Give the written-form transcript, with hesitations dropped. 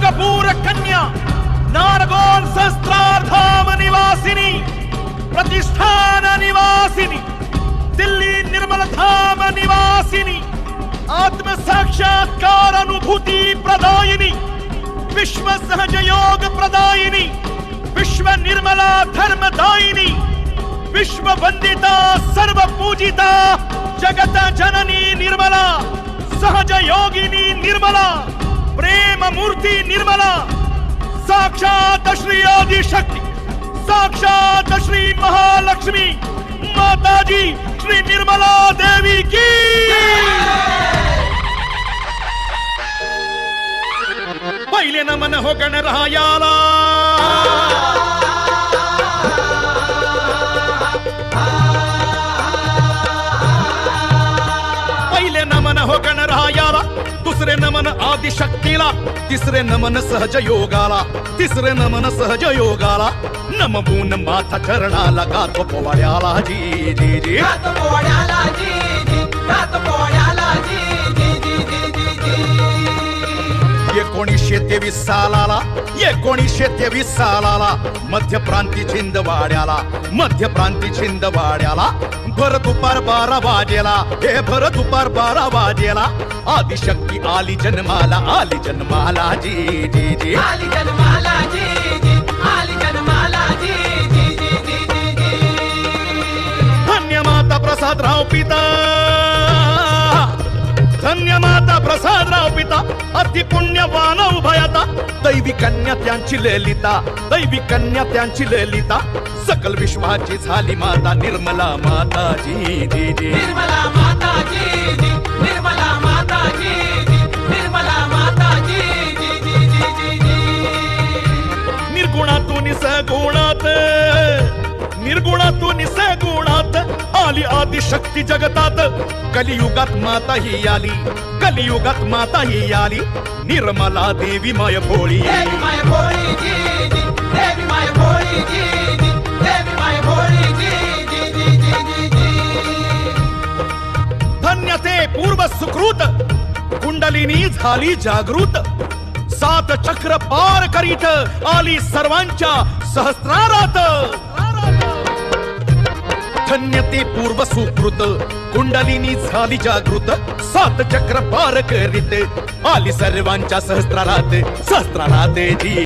कपूर कन्या नारगोल सहस्त्रार्धाम निवासिनी प्रतिष्ठान निवासिनी दिल्ली निर्मल धाम निवासिनी आत्म साक्षात्कार अनुभूति प्रदायिनी विश्व सहज योग प्रदायिनी विश्व निर्मला धर्मदायिनी विश्व वंदिता सर्व पूजिता जगत जननी निर्मला सहज योगिनी निर्मला प्रेम मूर्ति निर्मला साक्षात श्री आदि शक्ति साक्षात श्री महालक्ष्मी माताजी श्री निर्मला देवी की पहिले नमन हो गणरायाला पहिले नमन हो गणरायाला दुसरे नमन आदिशक्तीला तिसरे नमन सहज योगाला तिसरे नमन सहज योगाला नमवून माथा चरणाला गातो पोवाड्याला जी जी जी गातो पोवाड्याला जी जी गातो पोवाड्याला जी जी जी जी जी 1923 सालाला 1923 सालाला मध्य प्रांती छिंदवाड्याला मध्य प्रांती छिंदवाड्याला भर दुपार 12 वाजेला हे भर दुपार 12 वाजेला आदिशक्ती आली जन्माला जी जी जी आली जन्माला जी जी आली जन्माला जी जी जी जी जी धन्य माता प्रसादराव पिता धन्य माता प्रसादराव पिता अति पुण्यवान उभयता दैवी कन्या त्यांची ललिता दैवी कन्या त्यांची ललिता सकल विश्वाची झाली माता निर्मला माता जी जी जी निर्मला माता जी जी निर्मला माता जी जी निर्मला माता जी जी जी जी जी निर्गुणातून सगुणात निर्गुणातून सगुणात आली आदिशक्ती जगतात कलियुगात माता ही आली कलियुगात माता ही आली निर्मला देवी माय भोळी देवी माय भोळी जी जी देवी माय भोळी जी जी देवी माय भोळी जी जी जी जी जी धन्य ते पूर्व सुकृत कुंडलिनी झाली जागृत 7 चक्र पार करीत आली सर्वांच्या सहस्रारात धन्य ते पूर्व सुकृत कुंडलिनी झाली जागृत 7 चक्र पार करीत आली सर्वांच्या सहस्रारात जी